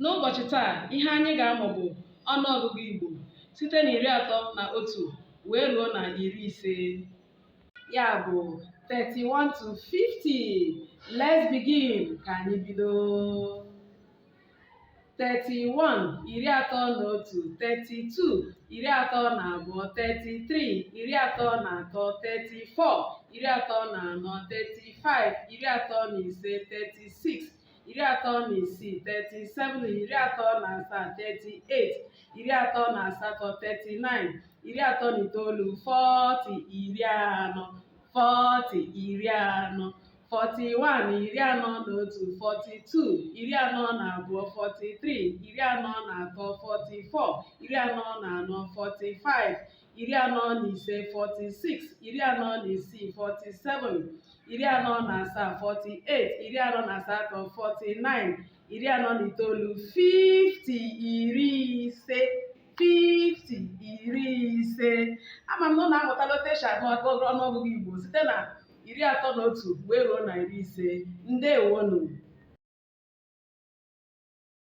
N'ụbọchị taa, ihe anyị ga-amụ bụ ọnụọgụgụ Igbo site na 31 wee ruo na 50. Ya bụ 31 to 50. Let's begin. Ka anyị bido. 31 31, 32 32, 33 33, 34 34, 35 35, 36 36, 37 38 38, 39 39, 40 40 41 41, 42 42, 43 43, 44 44, 45 45, 46 46, 47 47, 48 49 49, 50 50. Ama m na unu amụtala otu esi agụ ọnụọgụgụ Igbo site na 31 wee ruo na 50. Ndewonu.